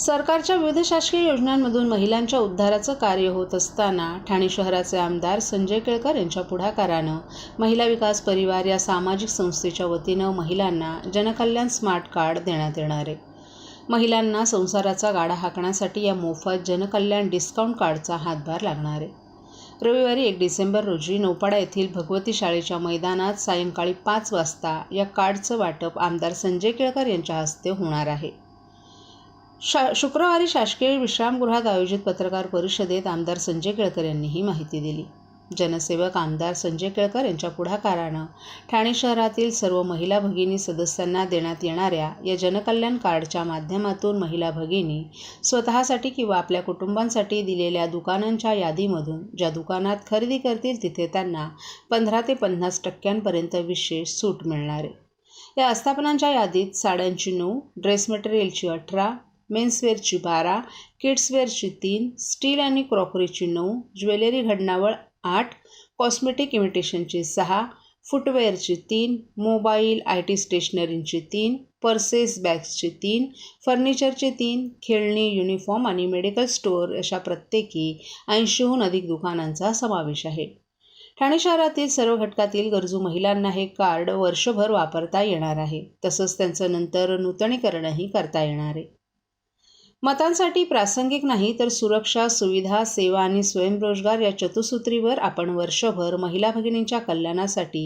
सरकारच्या विविध शासकीय योजनांमधून महिलांच्या उद्धाराचं कार्य होत असताना ठाणे शहराचे आमदार संजय केळकर यांच्या पुढाकारानं महिला विकास परिवार या सामाजिक संस्थेच्या वतीनं महिलांना जनकल्याण स्मार्ट कार्ड देण्यात येणार आहे। महिलांना संसाराचा गाडा हाकण्यासाठी या मोफत जनकल्याण डिस्काउंट कार्डचा हातभार लागणार आहे। रविवारी 1 डिसेंबर रोजी नौपाडा येथील भगवती शाळेच्या मैदानात सायंकाळी 5 वाजता या कार्डचं वाटप आमदार संजय केळकर यांच्या हस्ते होणार आहे। शुक्रवारी शासकीय विश्रामगृहात आयोजित पत्रकार परिषदेत आमदार संजय केळकर यांनी ही माहिती दिली। जनसेवक आमदार संजय केळकर यांच्या पुढाकारानं ठाणे शहरातील सर्व महिला भगिनी सदस्यांना देण्यात येणाऱ्या या जनकल्याण कार्डच्या माध्यमातून महिला भगिनी स्वतःसाठी किंवा आपल्या कुटुंबांसाठी दिलेल्या दुकानांच्या यादीमधून ज्या दुकानात खरेदी करतील तिथे त्यांना 15 ते 50% विशेष सूट मिळणार आहे। या आस्थापनांच्या यादीत साड्यांची 9, ड्रेस मटेरियलची 18, मेन्सवेअरची 12, किड्सवेअरची 3, स्टील आणि क्रॉकरीची 9, ज्वेलरी घडणावळ 8, कॉस्मेटिक इमिटेशनची 6, फुटवेअरची 3, मोबाईल IT स्टेशनरीची 3, पर्सेस बॅग्सची 3, फर्निचरची 3, खेळणी, युनिफॉर्म आणि मेडिकल स्टोअर अशा प्रत्येकी 80हून अधिक दुकानांचा समावेश आहे। ठाणे शहरातील सर्व घटकातील गरजू महिलांना हे कार्ड वर्षभर वापरता येणार आहे। तसंच त्यांचं नंतर नूतनीकरणही करता येणार आहे। मतांसाठी प्रासंगिक नाही तर सुरक्षा, सुविधा, सेवा आणि स्वयंरोजगार या चतुसूत्रीवर आपण वर्षभर महिला भगिनींच्या कल्याणासाठी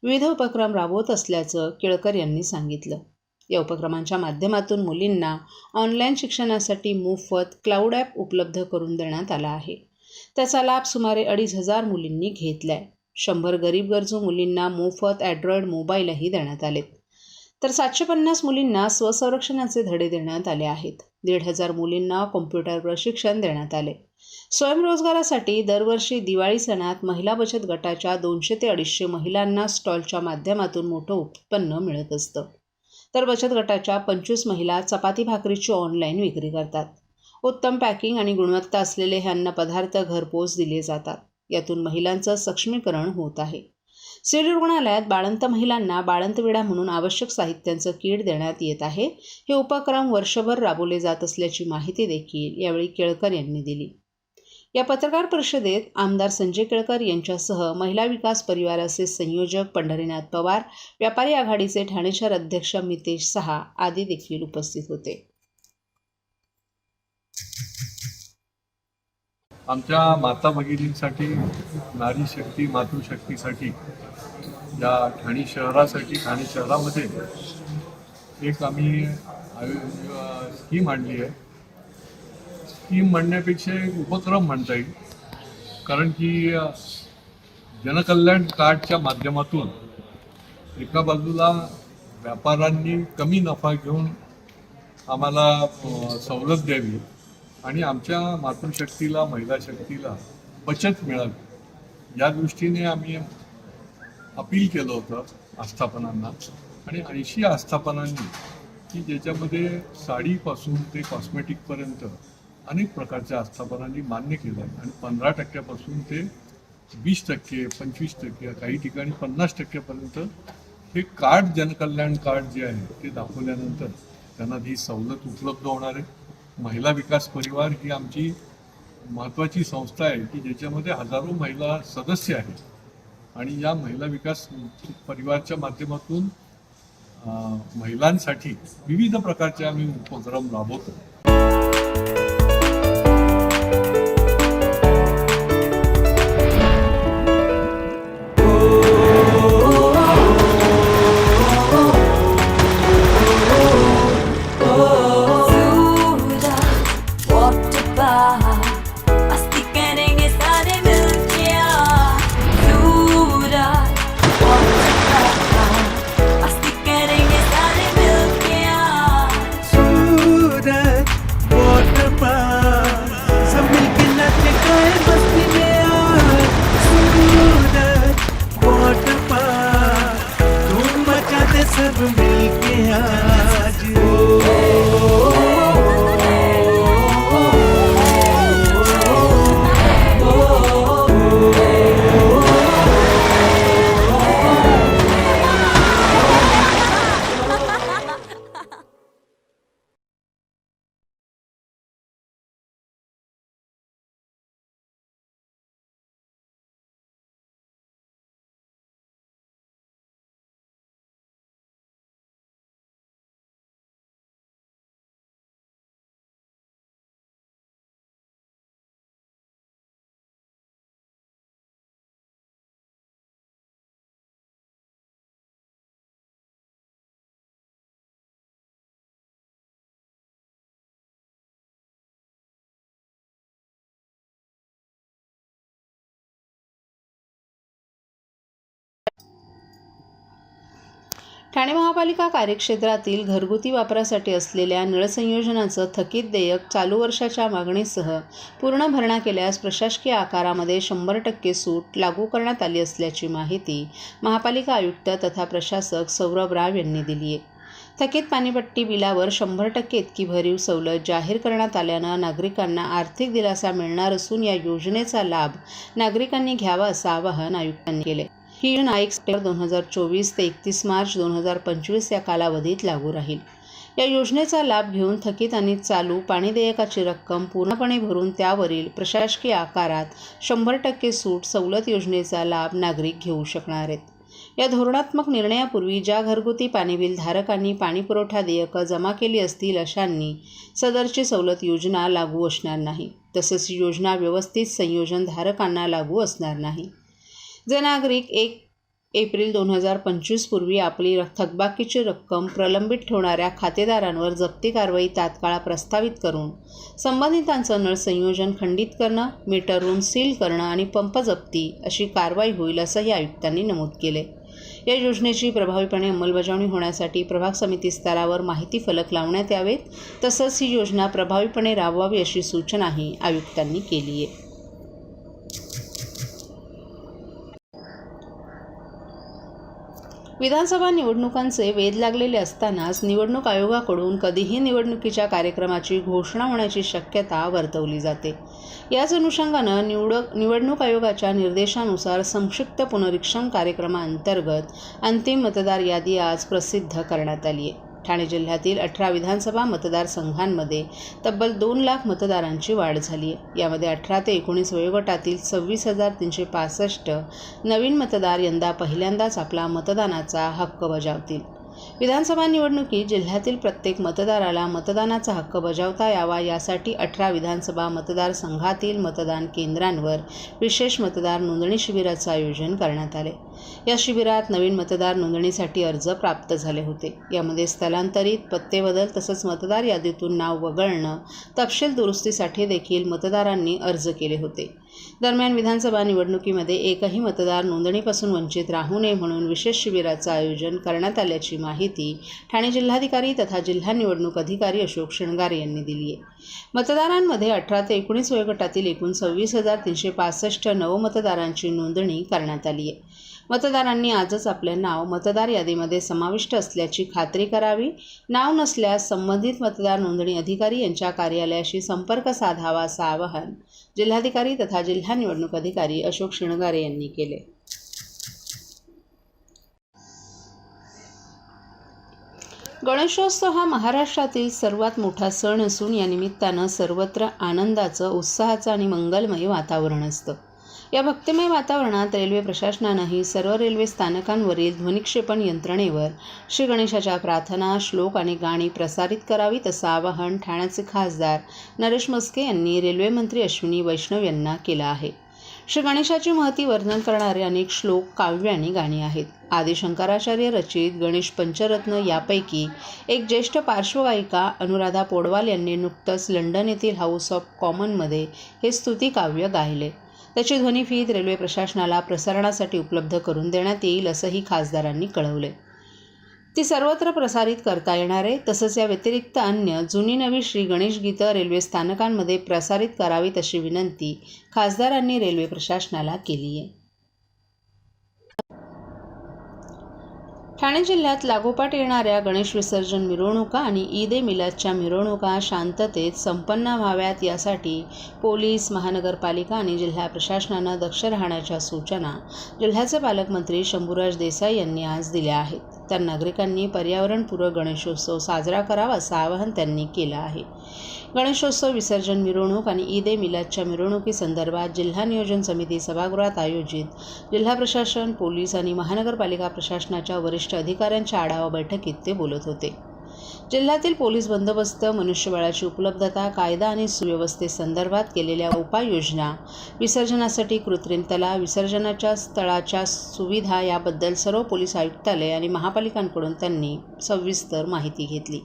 विविध उपक्रम राबवत असल्याचं केळकर यांनी सांगितलं। या उपक्रमांच्या माध्यमातून मुलींना ऑनलाईन शिक्षणासाठी मोफत क्लाउड ॲप उपलब्ध करून देण्यात आला आहे। त्याचा लाभ सुमारे 2,500 मुलींनी घेतलाय। 100 गरीब गरजू मुलींना मोफत अँड्रॉइड मोबाईलही देण्यात आलेत, तर 750 मुलींना स्वसंरक्षणाचे धडे देण्यात आले आहेत। 1,500 मुलींना कॉम्प्युटर प्रशिक्षण देण्यात आले। स्वयंरोजगारासाठी दरवर्षी दिवाळी सणात महिला बचत गटाच्या 200 ते 250 महिलांना स्टॉलच्या माध्यमातून मोठं उत्पन्न मिळत असतं, तर बचत गटाच्या 25 महिला चपाती भाकरीची ऑनलाईन विक्री करतात। उत्तम पॅकिंग आणि गुणवत्ता असलेले हे अन्नपदार्थ घरपोच दिले जातात। यातून महिलांचं सक्षमीकरण होत आहे। सिव्हिल रुग्णालयात बाळंत महिलांना बाळंतविडा म्हणून आवश्यक साहित्यांचं किट देण्यात येत आहे। हे उपक्रम वर्षभर राबवले जात असल्याची माहिती देखील यावेळी केळकर यांनी दिली। या पत्रकार परिषदेत आमदार संजय केळकर यांच्यासह महिला विकास परिवाराचे संयोजक पंढरीनाथ पवार, व्यापारी आघाडीचे ठाणे शहर अध्यक्ष मितेश सहा आदी देखील उपस्थित होते। आमच्या माता भगिनींसाठी, नारी शक्ती, मातृशक्तीसाठी या ठाणे शहरामध्ये एक आम्ही स्कीम आणली आहे। स्कीम म्हणण्यापेक्षा एक उपक्रम म्हणता येईल, कारण की जनकल्याण कार्डच्या माध्यमातून एका बाजूला व्यापाऱ्यांनी कमी नफा घेऊन आम्हाला सवलत द्यावी आणि आमच्या मातृशक्तीला, महिला शक्तीला बचत मिळावी, या दृष्टीने आम्ही अपील केलं होतं आस्थापनांना। आणि 80 आस्थापनांनी की ज्याच्यामध्ये साडीपासून ते कॉस्मेटिकपर्यंत अनेक प्रकारच्या आस्थापनांनी मान्य केलं आहे। आणि 15% ते 20%, 25%, काही ठिकाणी 50% हे कार्ड, जनकल्याण कार्ड जे आहे ते दाखवल्यानंतर त्यांना ही सवलत उपलब्ध होणार आहे। महिला विकास परिवार ही आमची महत्त्वाची संस्था आहे की ज्याच्यामध्ये हजारो महिला सदस्य आहेत आणि या महिला विकास परिवारच्या माध्यमातून महिलांसाठी विविध प्रकारचे आम्ही उपक्रम राबवतो। ठाणे महापालिका कार्यक्षेत्रातील घरगुती वापरासाठी असलेल्या नळसंयोजनाचं थकीत देयक चालू वर्षाच्या मागणीसह पूर्ण भरणा केल्यास प्रशासकीय आकारामध्ये 100% सूट लागू करण्यात आली असल्याची माहिती महापालिका आयुक्त तथा प्रशासक सौरभ राव यांनी दिली आहे. थकीत पाणीपट्टी बिलावर 100% इतकी भरीव सवलत जाहीर करण्यात आल्यानं नागरिकांना आर्थिक दिलासा मिळणार असून या योजनेचा लाभ नागरिकांनी घ्यावा असं आवाहन आयुक्तांनी केले. ही योजना 1 सप्टेंबर 2024 ते 31 मार्च 2025 या कालावधीत लागू राहील. या योजनेचा लाभ घेऊन थकीत आणि चालू पाणी देयकाची रक्कम पूर्णपणे भरून त्यावरील प्रशासकीय आकारात 100% सूट सवलत योजनेचा लाभ नागरिक घेऊ शकणार आहेत. या धोरणात्मक निर्णयापूर्वी ज्या घरगुती पाणीबिल धारकांनी पाणीपुरवठा देयकं जमा केली असतील अशांनी सदरची सवलत योजना लागू असणार नाही. तसंच योजना व्यवस्थित संयोजन धारकांना लागू असणार नाही. जे नागरिक 1 एप्रिल 2025 पूर्वी आपली थकबाकीची रक्कम प्रलंबित ठेवणाऱ्या खातेदारांवर जप्ती कारवाई तात्काळ प्रस्तावित करून संबंधितांचं नळ संयोजन खंडित करणं, मीटर रूम सील करणं आणि पंप जप्ती अशी कारवाई होईल असंही आयुक्तांनी नमूद केले. या योजनेची प्रभावीपणे अंमलबजावणी होण्यासाठी प्रभाग समिती स्तरावर माहिती फलक लावण्यात यावेत. तसंच ही योजना प्रभावीपणे राबवावी अशी सूचनाही आयुक्तांनी केली आहे. विधानसभा निवडणुकांचे वेध लागलेले असतानाच निवडणूक आयोगाकडून कधीही निवडणुकीच्या कार्यक्रमाची घोषणा होण्याची शक्यता वर्तवली जाते. याच अनुषंगानं निवडणूक आयोगाच्या निर्देशानुसार संक्षिप्त पुनरीक्षण कार्यक्रमाअंतर्गत अंतिम मतदार यादी आज प्रसिद्ध करण्यात आली आहे. ठाणे जिल्ह्यातील 18 विधानसभा मतदारसंघांमध्ये तब्बल 2 लाख मतदारांची वाढ झाली आहे. यामध्ये 18 ते 19 वयोगटातील 26,365 नवीन मतदार यंदा पहिल्यांदाच आपला मतदानाचा हक्क बजावतील. विधानसभा निवडणुकीत जिल्ह्यातील प्रत्येक मतदाराला मतदानाचा हक्क बजावता यावा यासाठी 18 विधानसभा मतदारसंघातील मतदान केंद्रांवर विशेष मतदार नोंदणी शिबिराचं आयोजन करण्यात आले. या शिबिरात नवीन मतदार नोंदणीसाठी अर्ज प्राप्त झाले होते. यामध्ये स्थलांतरित, पत्ते बदल तसंच मतदार यादीतून नाव वगळणं, तपशील दुरुस्तीसाठी देखील मतदारांनी अर्ज केले होते. दरम्यान विधानसभा निवडणुकीमध्ये एकही मतदार नोंदणीपासून वंचित राहू नये म्हणून विशेष शिबिराचं आयोजन करण्यात आल्याची माहिती ठाणे जिल्हाधिकारी तथा जिल्हा निवडणूक अधिकारी अशोक शृंगारे यांनी दिली आहे. मतदारांमध्ये 18 ते 19 वयोगटातील एकूण 26,365 नवमतदारांची नोंदणी करण्यात आली आहे. मतदारांनी आजच आपले नाव मतदार यादीमध्ये समाविष्ट असल्याची खात्री करावी. नाव नसल्यास संबंधित मतदार नोंदणी अधिकारी यांच्या कार्यालयाशी संपर्क साधावा असं आवाहन जिल्हाधिकारी तथा जिल्हा निवडणूक अधिकारी अशोक शृंगारे यांनी केले. गणेशोत्सव हा महाराष्ट्रातील सर्वात मोठा सण असून या निमित्तानं सर्वत्र आनंदाचं, उत्साहाचं आणि मंगलमय वातावरण असतं. या भक्तिमय वातावरणात रेल्वे प्रशासनानंही सर्व रेल्वे स्थानकांवरील ध्वनिक्षेपण यंत्रणेवर श्री गणेशाच्या प्रार्थना, श्लोक आणि गाणी प्रसारित करावीत असं आवाहन ठाण्याचे खासदार नरेश म्हस्के यांनी रेल्वे मंत्री अश्विनी वैष्णव यांना केलं आहे. श्री गणेशाची महती वर्णन करणारे अनेक श्लोक, काव्य आणि गाणी आहेत. आदी शंकराचार्य रचित गणेश पंचरत्न यापैकी एक ज्येष्ठ पार्श्वगायिका अनुराधा पौडवाल यांनी नुकतंच लंडन येथील हाऊस ऑफ कॉमनमध्ये हे स्तुती काव्य गायले. त्याची ध्वनिफीत रेल्वे प्रशासनाला प्रसारणासाठी उपलब्ध करून देण्यात येईल असंही खासदारांनी कळवले. ती सर्वत्र प्रसारित करता येणार आहे. तसंच या व्यतिरिक्त अन्य जुनी नवी श्री गणेश गीतं रेल्वे स्थानकांमध्ये प्रसारित करावीत अशी विनंती खासदारांनी रेल्वे प्रशासनाला केली आहे. ठाणे जिल्ह्यात लागोपाठ येणाऱ्या गणेश विसर्जन मिरवणुका आणि ईद ए मिलादच्या मिरवणुका शांततेत संपन्न व्हाव्यात यासाठी पोलीस, महानगरपालिका आणि जिल्हा प्रशासनानं दक्ष राहण्याच्या सूचना जिल्ह्याचे पालकमंत्री शंभूराज देसाई यांनी आज दिल्या आहेत. तर नागरिकांनी पर्यावरणपूरक गणेशोत्सव साजरा करावा असं आवाहन त्यांनी केलं आहे. गणेशोत्सव, विसर्जन मिरवणूक आणि ईद ए मिलादच्या मिरवणुकीसंदर्भात जिल्हा नियोजन समिती सभागृहात आयोजित जिल्हा प्रशासन, पोलीस आणि महानगरपालिका प्रशासनाच्या वरिष्ठ अधिकाऱ्यांच्या आढावा बैठकीत ते बोलत होते. जिल्ह्यातील पोलीस बंदोबस्त, मनुष्यबळाची उपलब्धता, कायदा आणि सुव्यवस्थेसंदर्भात केलेल्या उपाययोजना, विसर्जनासाठी कृत्रिम तलाव, विसर्जनाच्या स्थळाच्या सुविधा याबद्दल सर्व पोलीस आयुक्तालय आणि महापालिकांकडून त्यांनी सविस्तर माहिती घेतली.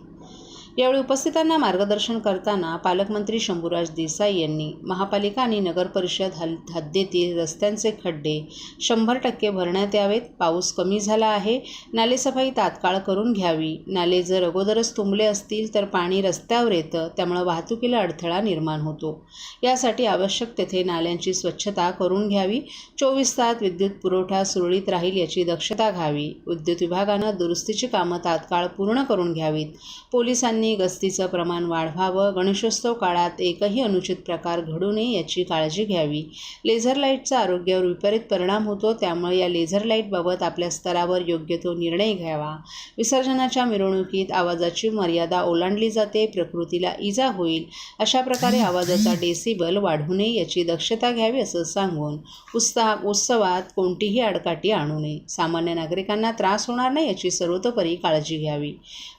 यावेळी उपस्थितांना मार्गदर्शन करताना पालकमंत्री शंभूराज देसाई यांनी महापालिका आणि नगर परिषद हद्दीतील रस्त्यांचे खड्डे 100% भरण्यात यावेत. पाऊस कमी झाला आहे, नालेसफाई तात्काळ करून घ्यावी. नाले जर अगोदरच तुंबले असतील तर पाणी रस्त्यावर येतं, त्यामुळे वाहतुकीला अडथळा निर्माण होतो. यासाठी आवश्यक तेथे नाल्यांची स्वच्छता करून घ्यावी. 24 तास विद्युत पुरवठा सुरळीत राहील याची दक्षता घ्यावी. विद्युत विभागानं दुरुस्तीची कामं तात्काळ पूर्ण करून घ्यावीत. पोलिसांनी गस्तीचं प्रमाण वाढवावं. गणेशोत्सव काळात एकही अनुचित प्रकार घडू नये याची काळजी घ्यावी. लेझर लाईटचा आरोग्यावर विपरीत परिणाम होतो, त्यामुळे या लेझर लाईटबाबत आपल्या स्तरावर योग्य तो निर्णय घ्यावा. विसर्जनाच्या मिरवणुकीत आवाजाची मर्यादा ओलांडली जाते, प्रकृतीला इजा होईल. अशा प्रकारे आवाजाचा डेसिबल वाढू नये याची दक्षता घ्यावी असं सांगून उत्सवात कोणतीही आडकाठी आणू नये. सामान्य नागरिकांना त्रास होणार नाही याची सर्वतोपरी काळजी घ्यावी.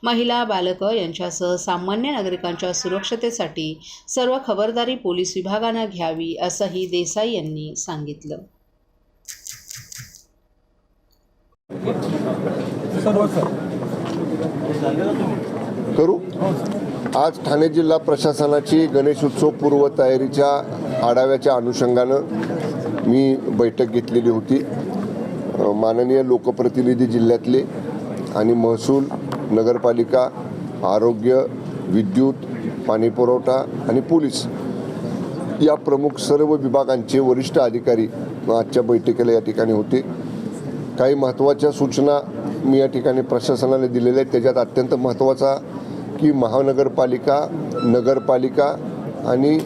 महिला, बालकं यांच्यासह सामान्य नागरिकांच्या सुरक्षतेसाठी सर्व खबरदारी पोलीस विभागानं घ्यावी असंही देसाई यांनी सांगितलं. करू. आज ठाणे जिल्हा प्रशासनाची गणेशोत्सव पूर्वतयारीच्या आढाव्याच्या अनुषंगानं मी बैठक घेतलेली होती. माननीय लोकप्रतिनिधी जिल्ह्यातले आणि महसूल, नगरपालिका, आरोग्य, विद्युत, पाणीपुरवठा आणि पोलीस या प्रमुख सर्व विभागांचे वरिष्ठ अधिकारी आजच्या बैठकीला या ठिकाणी होते. काही महत्त्वाच्या सूचना मी या ठिकाणी प्रशासनाने दिलेल्या आहेत. त्याच्यात अत्यंत महत्त्वाचा की महानगरपालिका, नगरपालिका आणि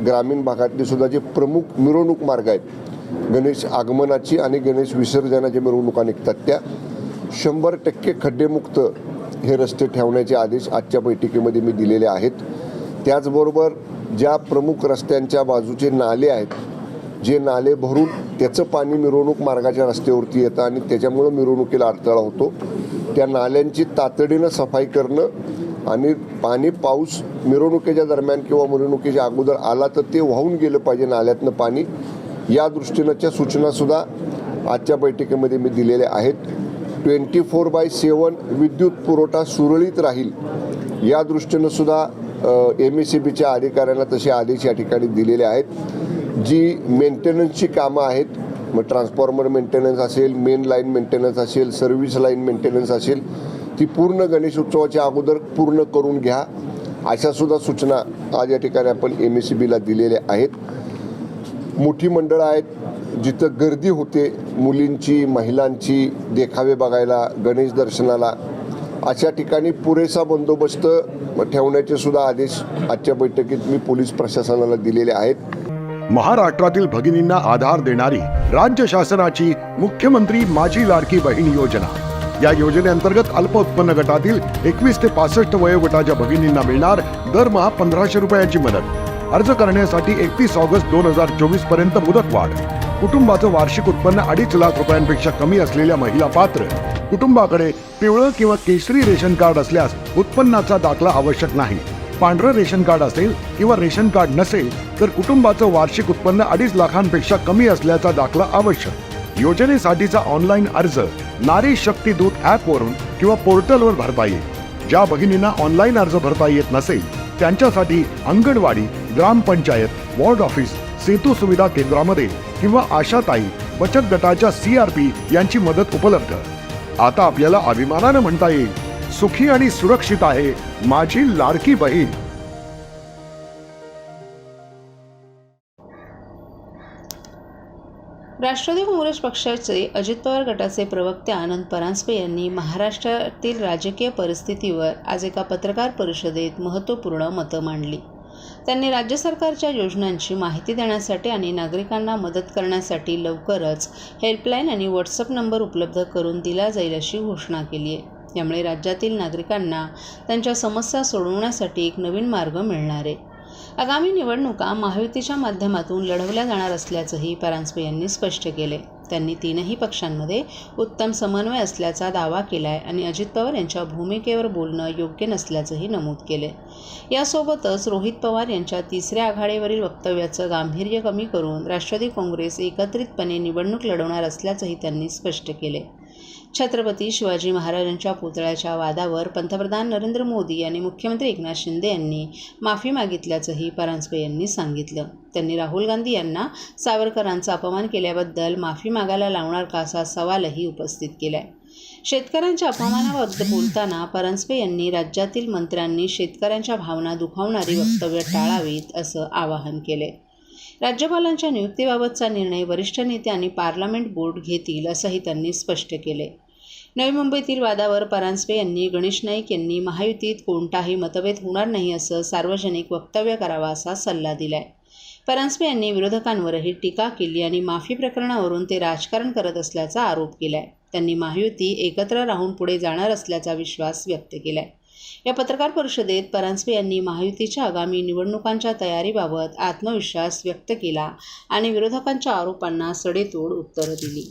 ग्रामीण भागातले सुद्धा जे प्रमुख मिरवणूक मार्ग आहेत, गणेश आगमनाची आणि गणेश विसर्जनाच्या मिरवणुका निघतात, त्या 100% खड्डेमुक्त हे रस्ते ठेवण्याचे आदेश आजच्या बैठकीमध्ये मी दिलेले आहेत. त्याचबरोबर ज्या प्रमुख रस्त्यांच्या बाजूचे नाले आहेत, जे नाले भरून त्याचं पाणी मिरवणूक मार्गाच्या रस्त्यावरती येतं आणि त्याच्यामुळं मिरवणुकीला अडथळा होतो, त्या नाल्यांची तातडीनं सफाई करणं आणि पाणी पाऊस मिरवणुकीच्या दरम्यान किंवा मिरवणुकीच्या अगोदर आला तर ते वाहून गेलं पाहिजे नाल्यातनं पाणी, या दृष्टीनंच्या सूचनासुद्धा आजच्या बैठकीमध्ये मी दिलेल्या आहेत. 24/7 विद्युत पुरवठा सुरळीत राहील या दृष्टीनं सुद्धा MSEBच्या अधिकाऱ्यांना तसे आदेश या ठिकाणी दिलेले आहेत. जी मेंटेनन्सची कामं आहेत, मग ट्रान्सफॉर्मर मेंटेनन्स असेल, मेन लाईन मेंटेनन्स असेल, सर्व्हिस लाईन मेंटेनन्स असेल, ती पूर्ण गणेशोत्सवाच्या अगोदर पूर्ण करून घ्या, अशा सुद्धा सूचना आज या ठिकाणी आपण MSEBला दिलेल्या आहेत. मोठी मंडळं आहेत, जिथं गर्दी होते मुलींची, महिलांची, देखावे बघायला, गणेश दर्शनाला, अशा ठिकाणी पुरेसा बंदोबस्त ठेवण्याचे सुद्धा आदेश आजच्या बैठकीत मी पोलीस प्रशासनाला दिलेले आहेत. महाराष्ट्रातील भगिनींना आधार देणारी राज्य शासनाची मुख्यमंत्री माझी लाडकी बहीण योजना. या योजनेअंतर्गत अल्प उत्पन्न गटातील 21 ते 65 वयोगटाच्या भगिनींना मिळणार दरमहा 1500 रुपयांची मदत. अर्ज करण्यासाठी 31 ऑगस्ट 2024 पर्यंत मुदतवाढ. कुटुंबाचं वार्षिक उत्पन्न 2.5 लाख रुपयांपेक्षा कमी असलेल्या महिला पात्र. कुटुंबाकडे पिवळं किंवा केशरी रेशन कार्ड असल्यास उत्पन्नाचा दाखला आवश्यक नाही. पांढरं रेशन कार्ड असेल किंवा रेशन कार्ड नसेल तर कुटुंबाचं वार्षिक उत्पन्न 2.5 लाखांपेक्षा कमी असल्याचा दाखला आवश्यक. योजनेसाठीचा ऑनलाईन अर्ज नारी शक्ती दूत ॲपवरून किंवा पोर्टलवर भरता येईल. ज्या भगिनींना ऑनलाईन अर्ज भरता येत नसेल त्यांच्यासाठी अंगणवाडी, ग्रामपंचायत, वॉर्ड ऑफिस, सेतू सुविधा केंद्रामध्ये किंवा आशाताई बचत गटाच्या CRP यांची मदत उपलब्ध. आता आपल्याला अभिमानानं म्हणता येईल, सुखी आणि सुरक्षित आहे माझी लाडकी बहीण. राष्ट्रवादी काँग्रेस पक्षाचे अजित पवार गटाचे प्रवक्ते आनंद परांजपे यांनी महाराष्ट्रातील राजकीय परिस्थितीवर आज एका पत्रकार परिषदेत महत्त्वपूर्ण मतं मांडली. त्यांनी राज्य सरकारच्या योजनांची माहिती देण्यासाठी आणि नागरिकांना मदत करण्यासाठी लवकरच हेल्पलाईन आणि व्हॉट्सअप नंबर उपलब्ध करून दिला जाईल अशी घोषणा केली आहे. यामुळे राज्यातील नागरिकांना त्यांच्या समस्या सोडवण्यासाठी एक नवीन मार्ग मिळणार आहे. आगामी निवडणुका महायुतीच्या माध्यमातून लढवल्या जाणार असल्याचंही परांजपे यांनी स्पष्ट केले. त्यांनी तीनही पक्षांमध्ये उत्तम समन्वय असल्याचा दावा केला आहे आणि अजित पवार यांच्या भूमिकेवर बोलणं योग्य नसल्याचंही नमूद केले. यासोबतच रोहित पवार यांच्या तिसऱ्या आघाडीवरील वक्तव्याचं गांभीर्य कमी करून राष्ट्रवादी काँग्रेस एकत्रितपणे निवडणूक लढवणार असल्याचंही त्यांनी स्पष्ट केले. छत्रपती शिवाजी महाराजांच्या पुतळ्याच्या वादावर पंतप्रधान नरेंद्र मोदी आणि मुख्यमंत्री एकनाथ शिंदे यांनी माफी मागितल्याचंही परांजपे यांनी सांगितलं. त्यांनी राहुल गांधी यांना सावरकरांचा अपमान केल्याबद्दल माफी मागायला लावणार का असा सवालही उपस्थित केलाय. शेतकऱ्यांच्या अपमानाबद्दल बोलताना परांजपे यांनी राज्यातील मंत्र्यांनी शेतकऱ्यांच्या भावना दुखावणारी वक्तव्य टाळावीत असं आवाहन केले. राज्यपालांच्या नियुक्तीबाबतचा निर्णय वरिष्ठ नेते आणि पार्लमेंट बोर्ड घेतील असंही त्यांनी स्पष्ट केले. नवी मुंबईतील वादावर परांजपे यांनी गणेश नाईक यांनी महायुतीत कोणताही मतभेद होणार नाही असं सार्वजनिक वक्तव्य करावं असा सल्ला दिलाय. परांजपे यांनी विरोधकांवरही टीका केली आणि माफी प्रकरणावरून ते राजकारण करत असल्याचा आरोप केलाय. त्यांनी महायुती एकत्र राहून पुढे जाणार असल्याचा विश्वास व्यक्त केलाय. या पत्रकार परिषदेत परांजपे यांनी महायुतीच्या आगामी निवडणुकांच्या तयारीबाबत आत्मविश्वास व्यक्त केला आणि विरोधकांच्या आरोपांना सडेतोड उत्तरं दिली.